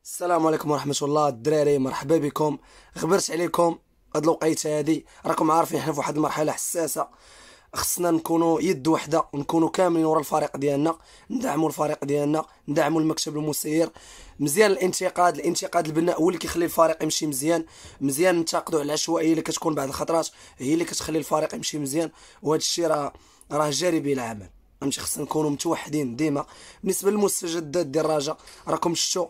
السلام عليكم ورحمة الله الدراري، مرحبا بكم. غبرت عليكم هاد الوقيته هادي، راكم عارفين حنا في واحد المرحلة حساسة. خصنا نكونوا يد وحدة ونكونوا كاملين ورا الفريق ديالنا، ندعموا الفريق ديالنا، ندعموا المكتب المسير. مزيان الانتقاد البناء هو اللي كيخلي الفريق يمشي مزيان ننتقدوا على العشوائية اللي كتكون بعض الخطرات، هي اللي كتخلي الفريق يمشي مزيان. وهذا الشيء راه جاري به العمل. فهمتي، خصنا نكونوا متوحدين ديما. بالنسبة للمستجدات ديال الرجاء، راكم شفتوا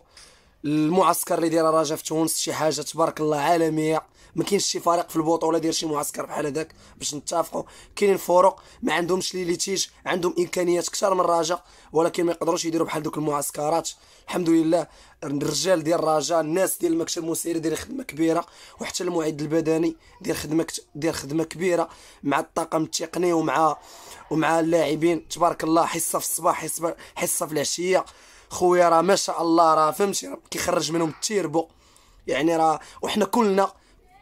المعسكر اللي داير الرجاء في تونس، شي حاجه تبارك الله عالميه. ما كاينش شي فريق في البطوله داير شي معسكر بحال هذاك. باش نتفقوا، كاينين فرق ما عندهمش لي ليتيج، عندهم امكانيات اكثر من الرجاء، ولكن ما يقدروش يديروا بحال دوك المعسكرات. الحمد لله الرجال ديال الرجاء، الناس ديال المكتب المسيري دايرين خدمه كبيره، وحتى المعد البدني دير خدمه كبيره مع الطاقم التقني ومع اللاعبين. تبارك الله، حصه في الصباح، حصه في العشيه. خويا راه ما شاء الله، راه فهمتي، راه كيخرج منهم التيربو. يعني راه وحنا كلنا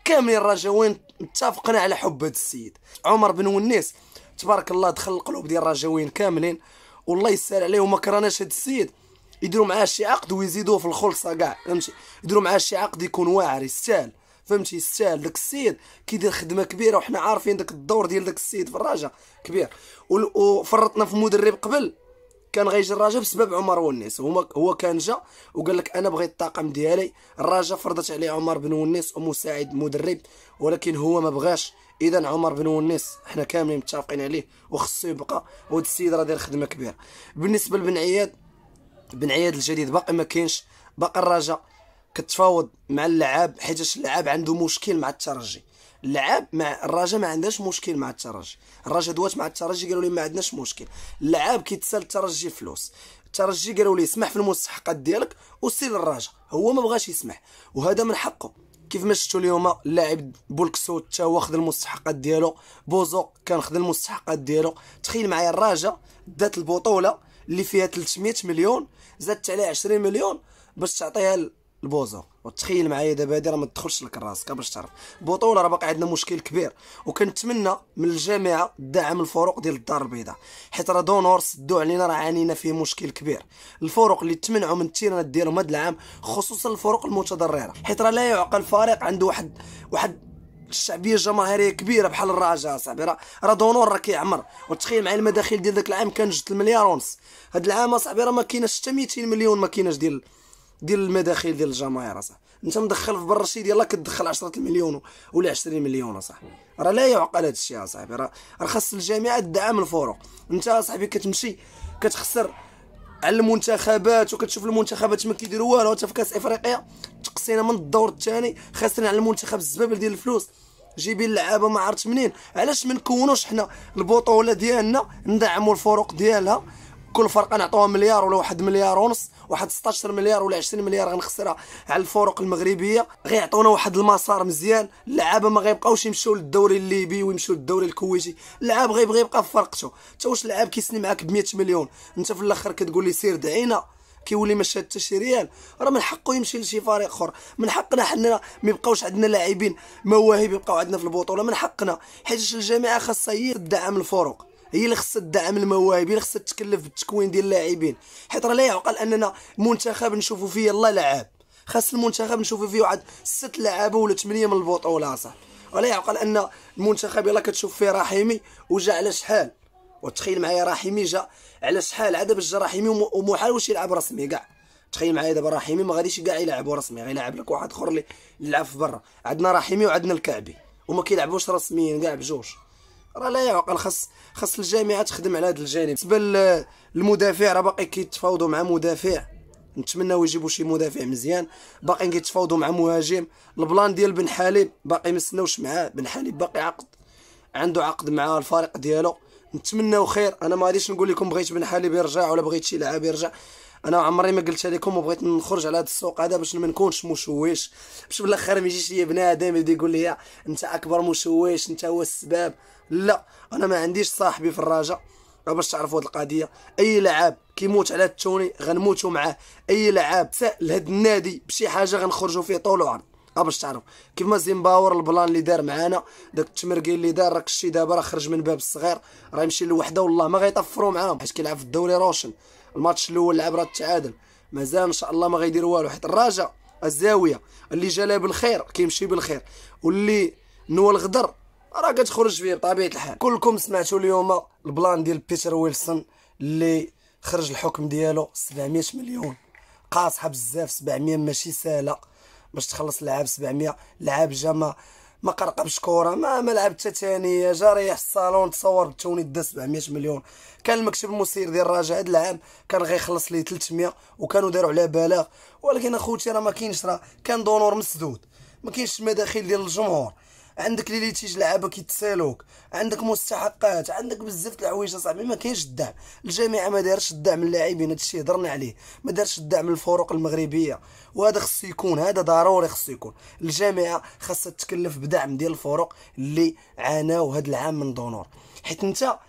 كاملين الرجاويين اتفقنا على حب هذا السيد عمر بن ونيس. تبارك الله دخل القلوب ديال الرجاويين كاملين، والله يسهل عليه. وما كرهناش هذا السيد، يديروا معاه شي عقد ويزيدوه في الخلصه كاع، فهمتي، يديروا معاه شي عقد يكون واعر، يستاهل. فهمتي، يستاهل. داك السيد كيدير خدمه كبيره، وحنا عارفين داك الدور ديال داك السيد في الرجاء كبير. وفرطنا في مدرب قبل كان غيجي الرجاء بسبب عمر ونيس. هو كان جا وقال لك انا بغيت الطاقم ديالي، الرجاء فرضت عليه عمر بن ونيس ومساعد مدرب، ولكن هو ما بغاش. اذا عمر بن ونيس حنا كاملين متفقين عليه وخصو يبقى، وهذا السيد راه داير خدمه كبيره. بالنسبه بن عياد الجديد باقي ما كاينش. باقي الرجاء كتفاوض مع اللعاب، حيت اللعاب عنده مشكل مع الترجي. اللعاب مع الرجاء ما عندهاش مشكل مع الترجي. الرجاء دوات مع الترجي قالوا لي ما عندناش مشكل. اللعاب كيتسال الترجي فلوس، الترجي قالوا لي اسمح في المستحقات ديالك وسير الرجاء. هو ما بغاش يسمح، وهذا من حقه. كيف ما شفتوا اليوم اللاعب بولكسو حتى هو خد المستحقات ديالو، بوزو كان خد المستحقات ديالو. تخيل معايا، الرجاء دات البطوله اللي فيها 300 مليون، زادت عليها 20 مليون باش تعطيها البوزو. وتخيل معايا دابا هادي راه ما تدخلش لك راسك باش تعرف البطوله. راه باقي عندنا مشكل كبير، وكنتمنى من الجامعه تدعم الفرق ديال الدار البيضاء، حيت راه دونور سدوا علينا، راه عانينا فيه مشكل كبير. الفرق اللي تمنعوا من التيرانات ديالهم هذا العام، خصوصا الفرق المتضرره، حيت راه لا يعقل فريق عنده واحد الشعبيه الجماهيريه كبيره بحال الرجاء. صاحبي راه دونور راه كيعمر. وتخيل معايا المداخيل ديال داك العام كان 2 مليار ونص. هذا العام اصاحبي راه ما كايناش حتى 200 مليون، ما كايناش ديال المداخيل ديال الجماهير. اصاحبي انت مدخل في برشيد يلاه كتدخل 10 مليون ولا 20 مليون. اصاحبي راه لا يعقل هذا الشيء. اصاحبي راه خاص الجامعه تدعم الفرق. انت اصاحبي كتمشي كتخسر على المنتخبات، وكتشوف المنتخبات ما كيديروا والو. حتى في كاس افريقيا تقصينا من الدور الثاني، خاسرين على المنتخب الزبابل ديال الفلوس، جايبين اللعابه ما عرفت منين. علاش ما نكونوش حنا البطوله ديالنا، ندعموا الفرق ديالها؟ كل فرقه نعطوها مليار ولا 1 مليار ونص، واحد 16 مليار ولا 20 مليار غنخسرها على الفرق المغربيه. غيعطونا واحد المسار مزيان. اللعابه ما غيبقاوش يمشيو للدوري الليبي ويمشيو للدوري الكويتي، اللعاب غيبغي يبقى في فرقته. تا واش اللعاب كيسني معاك ب 100 مليون، انت في الاخر كتقول لي سير دعينا، كيولي ما شاد حتى شي ريال؟ راه من حقه يمشي لشي فريق اخر. من حقنا حنا ما يبقاوش عندنا لاعبين مواهب يبقاو عندنا في البطوله. من حقنا، حيت الجامعه خاصها هي تدعم الفرق، هي اللي خصها تدعم المواهب، هي اللي خصها تتكلف بالتكوين ديال اللاعبين. حيت راه لا يعقل اننا منتخب نشوفوا فيه يلاه لعاب. خاص المنتخب نشوفوا فيه واحد 6 لعابه ولا 8 من البطوله. صح، ولا يعقل ان المنتخب يلاه كتشوف فيه رحيمي وجا على شحال. وتخيل معايا رحيمي جا على شحال عاد باش جا رحيمي ومحال واش يلعب رسمي كاع. تخيل معايا دابا رحيمي ما غاديش كاع يلعبوا رسمي، غيلعب لك واحد اخر اللي يلعب في برا. عندنا رحيمي وعندنا الكعبي وما كيلعبوش رسميين كاع بجوج. راه لا يعقل. خاص الجامعه تخدم على هذا الجانب. بالنسبه للمدافع، راه باقي كيتفاوضوا مع مدافع، نتمناو يجيبوا شي مدافع مزيان. باقي كيتفاوضوا مع مهاجم. البلان ديال بن حليب باقي ما سناوش معاه. بن حليب باقي عنده عقد مع الفريق ديالو، نتمناو خير. انا ما غاديش نقول لكم بغيت بن حليب يرجع ولا بغيت شي لاعب يرجع. انا عمري ما قلت لكم، وبغيت نخرج على هذا السوق هذا باش ما نكونش مشوش، باش بالاخر ما يجيش ليا بنادم يبدا يقول لي انت اكبر مشوش، انت هو السبب. لا، انا ما عنديش صاحبي في الرجاء. باش تعرفوا هذه القضيه، اي لاعب كيموت على التوني غنموتوا معاه. اي لاعب سال هذا النادي بشي حاجه غنخرجوا فيه طول وعرض. باش تعرف كيف ما زيمباور البلان اللي دار معانا، داك التمرقين اللي دار، راك الشي دابا راه خرج من باب الصغير، راه يمشي لوحده والله ما غيطفروا معاهم، حيت كيلعب في الدوري روشن. الماتش الاول لعب راه تعادل مازال ان شاء الله ما غيديروا والو، حيت الرجاء الزاويه اللي جا بالخير كيمشي بالخير، واللي نوى الغدر راه كتخرج فيه بطبيعه الحال. كلكم سمعتوا اليوم البلان ديال بيتر ويلسون اللي خرج الحكم ديالو 700 مليون. قاصحه بزاف، 700 ماشي سهله باش تخلص لعاب. 700 لعاب جا ما قرقبش كره، ما لعب حتى ثانيه، جا ريح الصالون تصور بالتونيت دا 700 مليون. كان المكتب المسير ديال الرجاء هذا العام كان غيخلص ليه 300 وكانوا داروا عليه بلاغ، ولكن اخوتي راه ما كاينش، راه كان دونور مسدود، ما كاينش المداخيل ديال الجمهور. عندك اللي تيجي لعابه كيتسالوك، عندك مستحقات، عندك بزاف د الحوايج اصاحبي، ما كاينش الدعم. الجامعه ما دارش الدعم للاعبين، هادشي هضرنا عليه، ما دارش الدعم للفرق المغربيه، وهذا خصو يكون، هذا ضروري خصو يكون. الجامعه خاصها تكلف بدعم ديال الفرق اللي عاناو هذا العام من دونور، حيت انت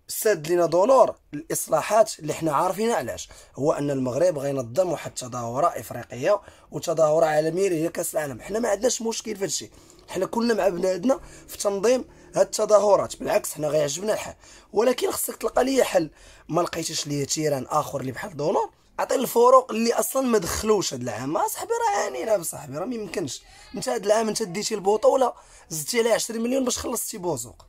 ساد لينا دونور. الاصلاحات اللي حنا عارفين علاش، هو ان المغرب غينظم واحد التظاهره افريقيه وتظاهره عالميه اللي هي كاس العالم. حنا ما عندناش مشكل في هادشي، حنا كلنا مع بنادنا في تنظيم هاد التظاهرات، بالعكس حنا غيعجبنا الحال، ولكن خصك تلقى ليا حل. ما لقيتش ليا تيران اخر اللي بحال دونور، عطي الفروق اللي اصلا ما دخلوش هاد العام. صاحبي راه عانينا بصاحبي، راه ما يمكنش. انت هاد العام انت ديتي البطوله زدتي عليها 20 مليون باش خلصتي بوزوق.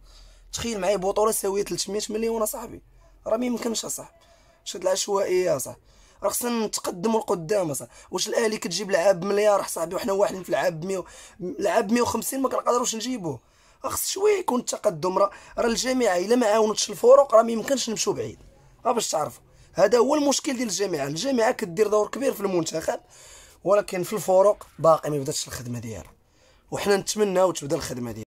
تخيل معايا بطوله ساويه 300 مليون اصاحبي، راه ما يمكنش اصاحبي. شاد العشوائيه اصاحبي، راه خصنا نتقدموا لقدام اصاحبي. واش الاهلي كتجيب لعاب بمليار صاحبي وحنا واحدين في لعاب 100 لعاب 150 ما كنقدروش نجيبوه؟ خص شويه يكون التقدم. راه الجامعه الا ما عاونتش الفرق راه ما يمكنش نمشيو بعيد. باش تعرفوا هذا هو المشكل ديال الجامعه. الجامعه كدير دور كبير في المنتخب، ولكن في الفرق باقي ما بداتش الخدمه ديالها، وحنا نتمناو تبدا الخدمه ديالها.